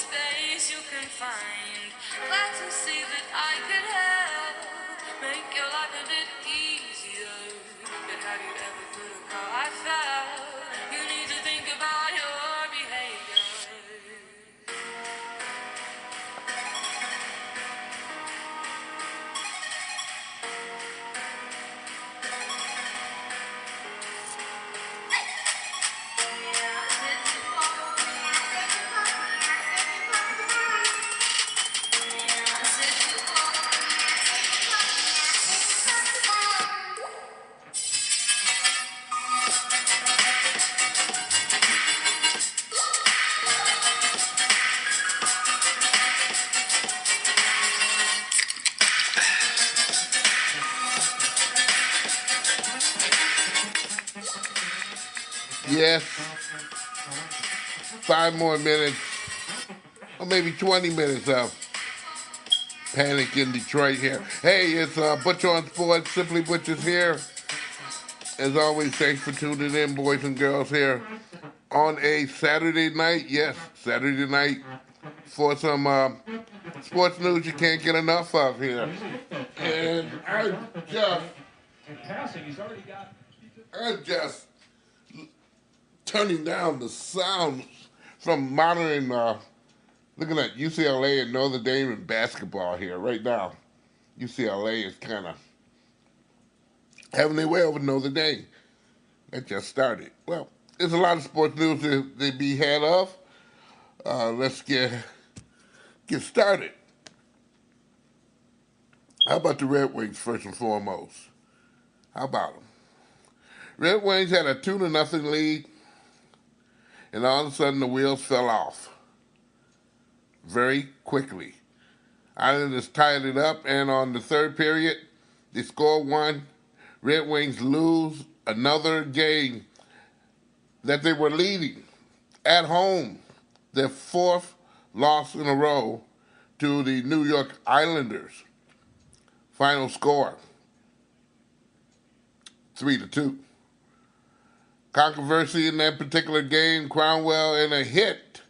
space you can find. Glad to see that I could help make your life a bit easier. But have you ever put a call I felt? You need to think about your behavior. Yes, 5 more minutes, or maybe 20 minutes of Panic in Detroit here. Hey, it's Butch On Sports. Simply Butch is here. As always, thanks for tuning in, boys and girls, here on a Saturday night. Yes, Saturday night for some sports news you can't get enough of here. And I'm just turning down the sound from monitoring, looking at UCLA and Notre Dame in basketball here right now. UCLA is kind of having their way over Notre Dame. That just started. Well, there's a lot of sports news to be had of. Let's get started. How about the Red Wings first and foremost? How about them? Red Wings had a 2-0 lead, and all of a sudden the wheels fell off very quickly. Islanders tied it up, and on the third period, they score one. Red Wings lose another game that they were leading at home, their fourth loss in a row to the New York Islanders. Final score, 3-2. Controversy in that particular game, Cromwell in a hit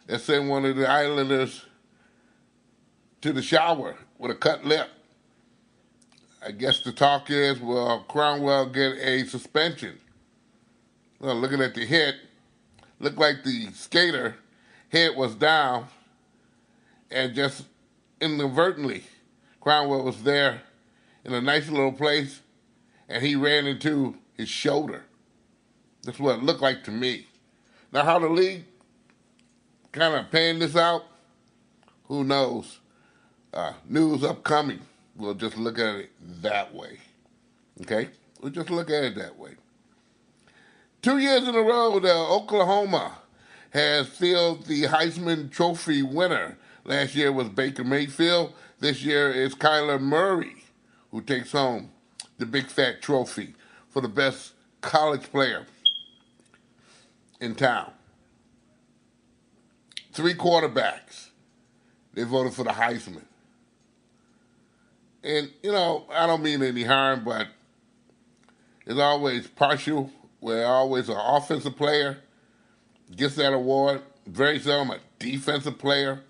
that sent one of the Islanders to the shower with a cut lip. I guess the talk is, will Cromwell get a suspension? Well, looking at the hit, looked like the skater head was down, and just inadvertently, Cromwell was there in a nice little place, and he ran into his shoulder. That's what it looked like to me. Now, how the league kind of paying this out, who knows? News upcoming. We'll just look at it that way. Okay? We'll just look at it that way. 2 years in a row, the Oklahoma has filled the Heisman Trophy winner. Last year was Baker Mayfield. This year is Kyler Murray, who takes home the big fat trophy for the best college player in town. 3 quarterbacks, they voted for the Heisman. And, I don't mean any harm, but it's always partial, where always an offensive player gets that award. Very seldom a defensive player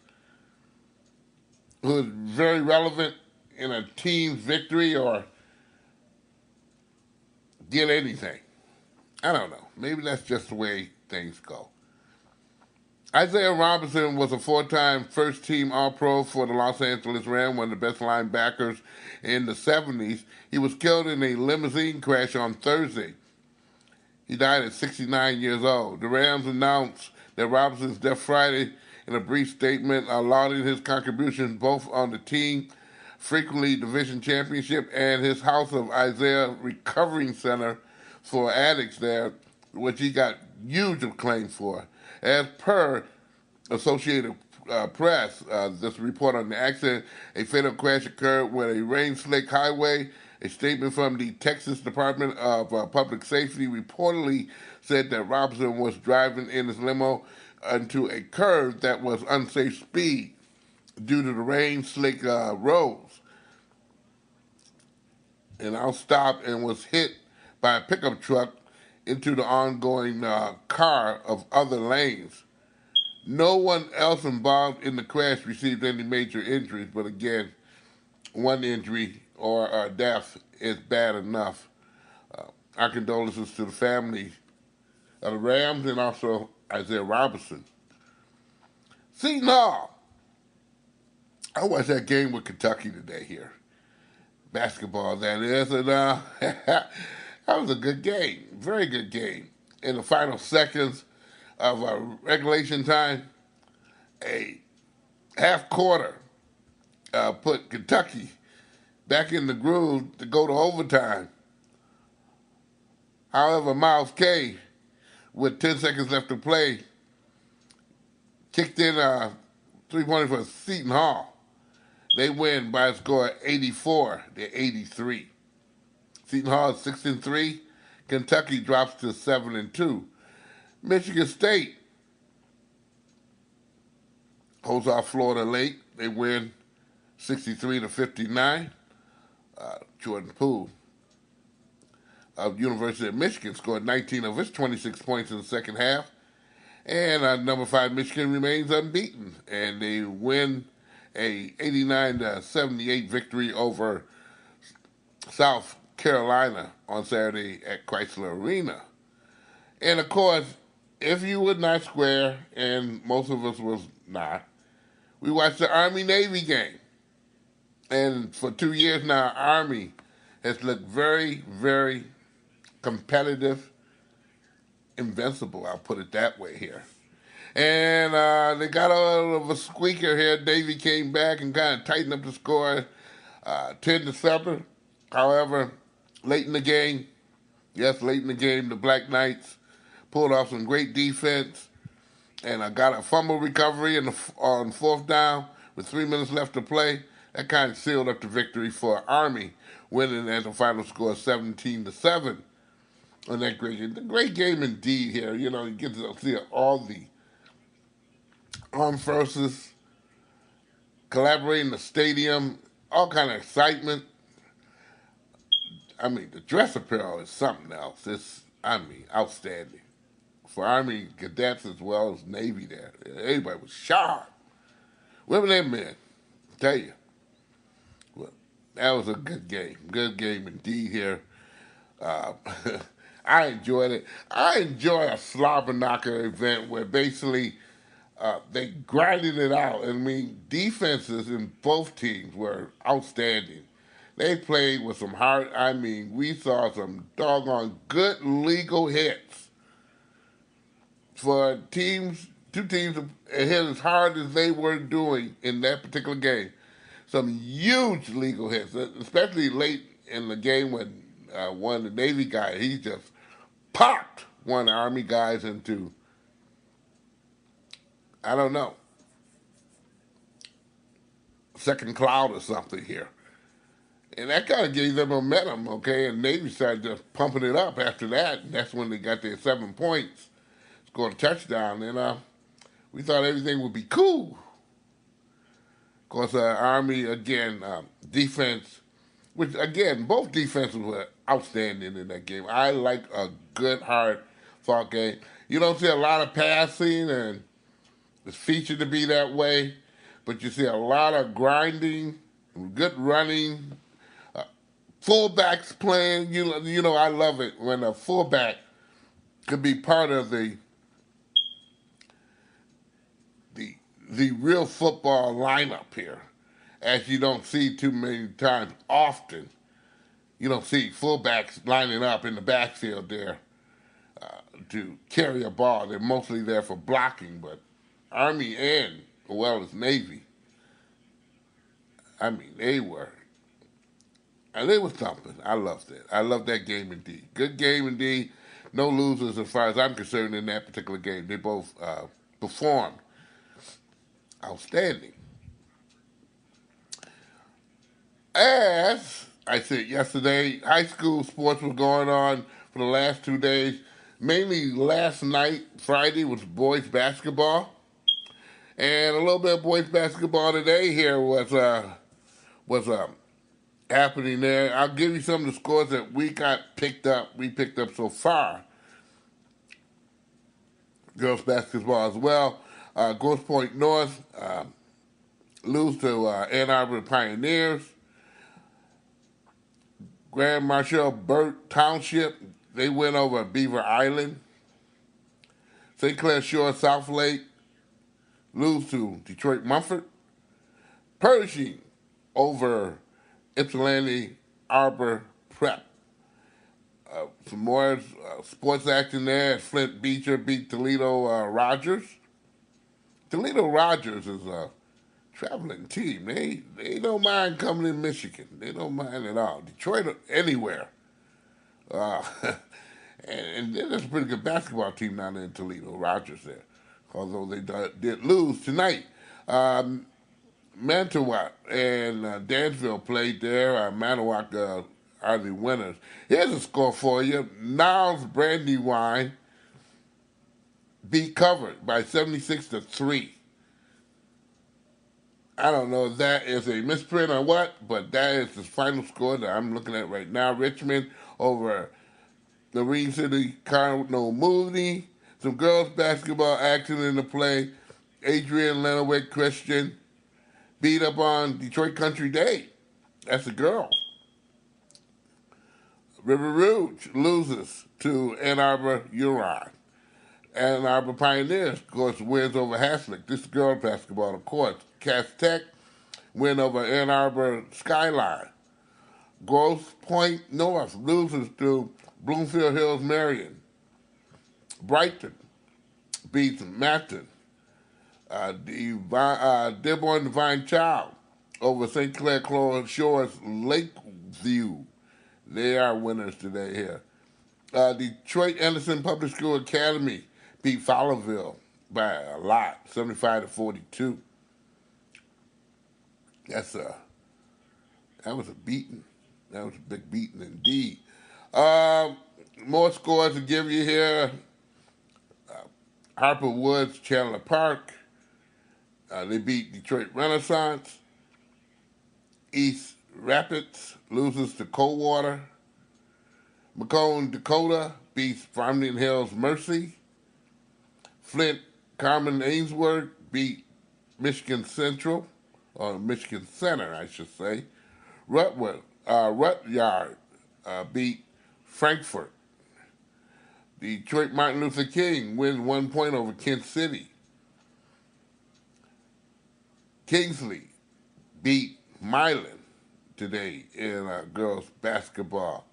who is very relevant in a team's victory or did anything. I don't know. Maybe that's just the way things go. Isaiah Robinson was a 4-time first-team All-Pro for the Los Angeles Rams, one of the best linebackers in the 70s. He was killed in a limousine crash on Thursday. He died at 69 years old. The Rams announced that Robinson's death Friday in a brief statement, lauding his contributions both on the team, frequently division championship, and his House of Isaiah Recovering Center for addicts there, which he got huge acclaim for. As per Associated Press, this report on the accident, a fatal crash occurred with a rain-slick highway. A statement from the Texas Department of Public Safety reportedly said that Robinson was driving in his limo into a curve that was unsafe speed due to the rain-slick roads. And stopped and was hit by a pickup truck into the ongoing car of other lanes. No one else involved in the crash received any major injuries, but again, one injury or a death is bad enough. Our condolences to the family of the Rams and also Isaiah Robertson. Seton Hall. I watched that game with Kentucky today here. Basketball, that is, and that was a good game. Very good game. In the final seconds of regulation time, a half quarter put Kentucky back in the groove to go to overtime. However, Miles K, with 10 seconds left to play, kicked in a three-pointer for Seton Hall. They win by a score of 84-83. Seton Hall is 6-3. Kentucky drops to 7-2. Michigan State holds off Florida late. They win 63-59. Jordan Poole of University of Michigan scored 19 of his 26 points in the second half. And number 5 Michigan remains unbeaten, and they win a 89-78 victory over South Carolina on Saturday at Chrysler Arena. And of course, if you were not square, and most of us was not, we watched the Army-Navy game. And for 2 years now, Army has looked very, very competitive, invincible, I'll put it that way here. And they got a little of a squeaker here. Navy came back and kind of tightened up the score 10-7. However, late in the game, the Black Knights pulled off some great defense and got a fumble recovery on fourth down with 3 minutes left to play. That kind of sealed up the victory for Army, winning at the final score 17-7 on that great game. The great game indeed here. You know, you get to see all the armed forces collaborating in the stadium, all kind of excitement. I mean, the dress apparel is something else. It's, outstanding. For Army cadets as well as Navy there. Everybody was sharp. Women and men, I tell you. Well, that was a good game. Good game indeed here. I enjoyed it. I enjoy a slobber knocker event where basically they grinded it out. I mean, defenses in both teams were outstanding. They played with some heart. I mean, we saw some doggone good legal hits for teams, two teams that hit as hard as they were doing in that particular game. Some huge legal hits, especially late in the game when one of the Navy guys, he just popped one of the Army guys into, I don't know, second cloud or something here. And that kind of gave them momentum, okay? And Navy started just pumping it up after that. And that's when they got their 7 points, scored a touchdown. And we thought everything would be cool. Of course, Army, again, defense, which, again, both defenses were outstanding in that game. I like a good, hard-fought game. You don't see a lot of passing, and it's featured to be that way. But you see a lot of grinding, good running, fullbacks playing. You know, I love it when a fullback could be part of the real football lineup here, as you don't see too many times. Often, you don't see fullbacks lining up in the backfield there to carry a ball. They're mostly there for blocking, but Army and, as well as Navy, I mean, they were something. I loved it. I loved that game indeed. Good game indeed. No losers as far as I'm concerned in that particular game. They both performed outstanding. As I said yesterday, high school sports was going on for the last 2 days. Mainly last night, Friday, was boys basketball. And a little bit of boys basketball today here was happening there. I'll give you some of the scores that we picked up so far. Girls basketball as well. Grosse Pointe North lose to Ann Arbor Pioneers. Grand Marshal Burt Township, they win over Beaver Island. St. Clair Shore South Lake lose to Detroit Mumford. Pershing over Ypsilanti Arbor Prep. Some more sports action there. Flint Beecher beat Toledo Rogers. Toledo Rogers is a traveling team. They don't mind coming in Michigan. They don't mind at all. Detroit anywhere. Uh, and there's a pretty good basketball team down there in Toledo, Rogers there. Although they did lose tonight. Manitowoc and Dansville played there. Manitowoc are the winners. Here's a score for you. Niles Brandywine beat Covered by 76-3. I don't know if that is a misprint or what, but that is the final score that I'm looking at right now. Richmond over the Marine City Cardinal Mooney. Some girls basketball action in the play. Adrian Lenowitz Christian beat up on Detroit Country Day. That's a girl. River Rouge loses to Ann Arbor Huron. Ann Arbor Pioneers, of course, wins over Haslick. This is girl basketball, of course. Cass Tech win over Ann Arbor Skyline. Grosse Pointe North loses to Bloomfield Hills Marion. Brighton beats Matton. Dearborn Divine Child over St. Clair Shores Lakeview. They are winners today here. Detroit Anderson Public School Academy beat Fowlerville by a lot, 75-42. That was a beating. That was a big beating indeed. More scores to give you here. Harper Woods, Chandler Park. They beat Detroit Renaissance. East Rapids loses to Coldwater. Macomb, Dakota beats Farmington Hills Mercy. Flint Carmen Ainsworth beat Michigan Central, or Michigan Center, I should say. Rudyard beat Frankfurt. Detroit Martin Luther King wins 1 point over Kent City. Kingsley beat Milan today in girls basketball.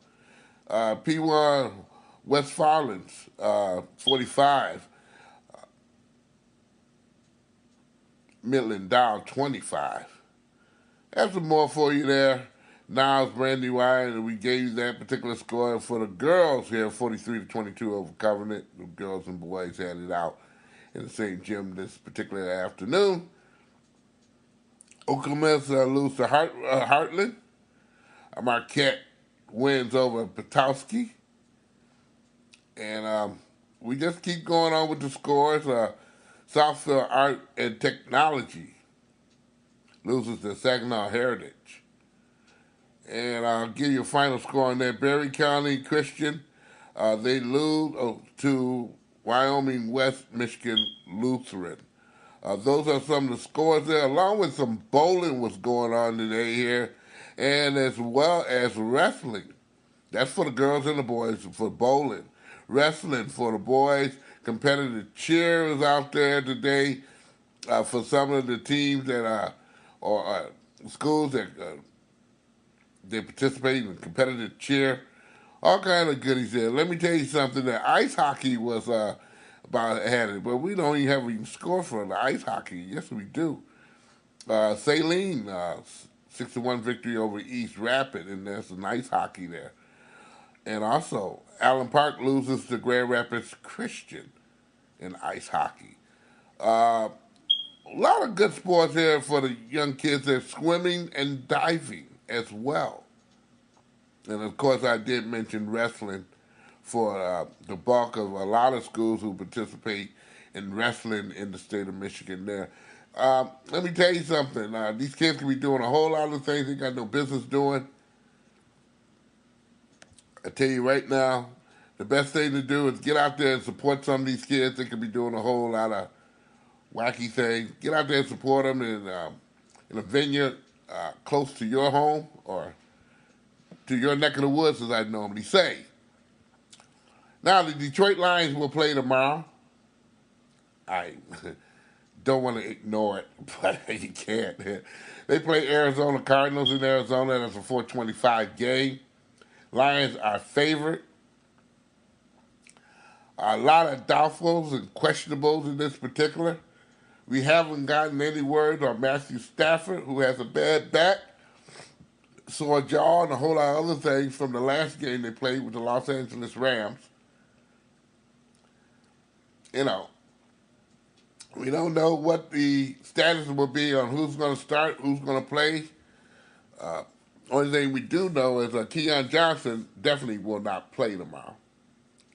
P1 Westfalens 45. Midland down 25. That's some more for you there. Niles Brandywine, we gave you that particular score for the girls here, 43-22 over Covenant. The girls and boys had it out in the same gym this particular afternoon. Okemos lose to Heartland. Marquette wins over Petoskey. And we just keep going on with the scores. Southfield Art and Technology loses to Saginaw Heritage. And I'll give you a final score on that. Berry County Christian, they lose to Wyoming West Michigan Lutheran. Those are some of the scores there, along with some bowling was going on today here, and as well as wrestling. That's for the girls and the boys, for bowling. Wrestling for the boys. Competitive cheer is out there today for some of the teams that or schools that they participate in competitive cheer. All kind of goodies there. Let me tell you something. That ice hockey was had it, but we don't even have a score for the ice hockey. Yes, we do. Saline 6-1 victory over East Rapid, and there's some ice hockey there. And also, Allen Park loses to Grand Rapids Christian in ice hockey. A lot of good sports here for the young kids. There's swimming and diving as well. And of course, I did mention wrestling for the bulk of a lot of schools who participate in wrestling in the state of Michigan there. Let me tell you something. These kids can be doing a whole lot of things they got no business doing. I tell you right now, the best thing to do is get out there and support some of these kids. They could be doing a whole lot of wacky things. Get out there and support them in a vineyard close to your home or to your neck of the woods, as I normally say. Now, the Detroit Lions will play tomorrow. I don't want to ignore it, but you can't. They play Arizona Cardinals in Arizona. That's a 4:25 game. Lions are favored. A lot of doubtfuls and questionables in this particular. We haven't gotten any word on Matthew Stafford, who has a bad back, sore jaw, and a whole lot of other things from the last game they played with the Los Angeles Rams. You know, we don't know what the status will be on who's going to start, who's going to play. Only thing we do know is Keon Johnson definitely will not play tomorrow.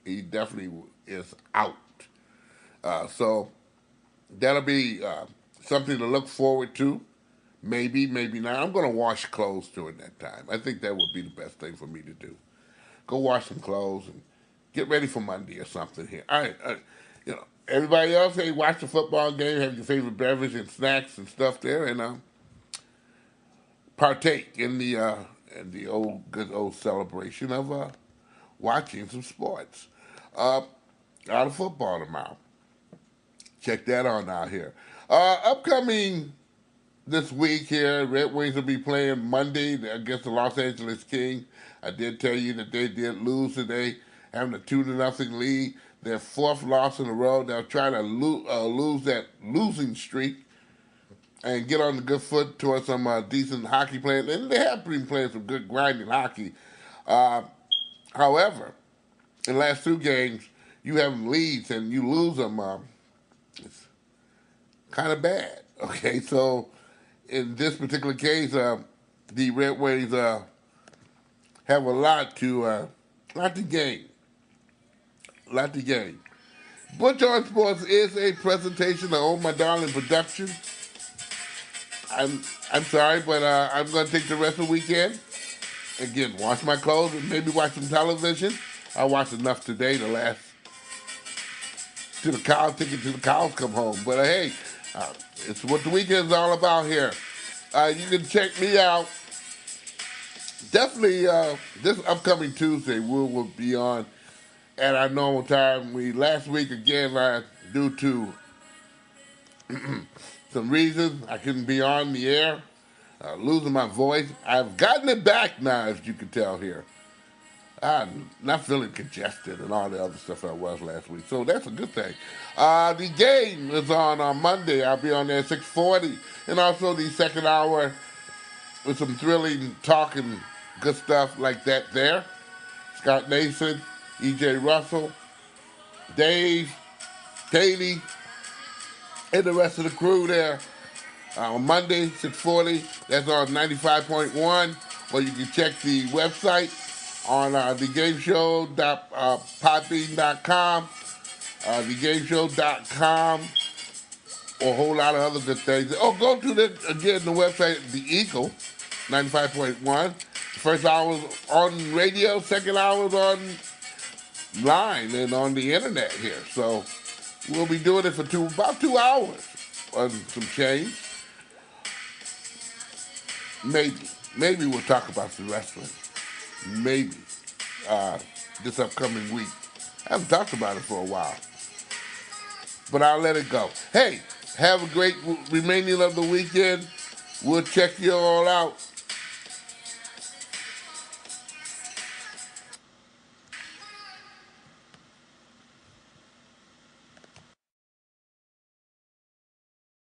He definitely is out. So that'll be something to look forward to. Maybe, maybe not. I'm going to wash clothes during that time. I think that would be the best thing for me to do. Go wash some clothes and get ready for Monday or something here. You know, everybody else, hey, watch the football game, have your favorite beverage and snacks and stuff there, and partake in the good old celebration of watching some sports. Out of football tomorrow. Check that on out here. Upcoming this week here, Red Wings will be playing Monday against the Los Angeles Kings. I did tell you that they did lose today, having a 2-0 lead. Their fourth loss in a row. They'll try to lose that losing streak and get on the good foot towards some decent hockey playing. And they have been playing some good grinding hockey. However, in the last 2 games, you have them leads and you lose them. It's kind of bad. Okay, so in this particular case, the Red Wings have a lot to gain. Butch On Sports is a presentation of Oh My Darling Production. I'm sorry, but I'm going to take the rest of the weekend. Again, wash my clothes and maybe watch some television. I watched enough today to last till the cows come home. But hey, it's what the weekend's all about here. You can check me out. Definitely this upcoming Tuesday we'll be on at our normal time. Last week again, due to some reasons, I couldn't be on the air, losing my voice. I've gotten it back now, as you can tell here. I'm not feeling congested and all the other stuff I was last week, so that's a good thing. The game is on Monday. I'll be on there at 6:40, and also the second hour with some thrilling talk and good stuff like that there. Scott Nason, E.J. Russell, Dave, Katie, and the rest of the crew there on Monday, 6:40. That's on 95.1. Or you can check the website on thegameshow.podbean.com, thegameshow.com, or a whole lot of other good things. Oh, go to the website, The Eagle, 95.1. First hour was on radio, second hour was online and on the internet here. So we'll be doing it for about 2 hours on some change. Maybe we'll talk about some wrestling. Maybe this upcoming week. I haven't talked about it for a while, but I'll let it go. Hey, have a great remaining of the weekend. We'll check you all out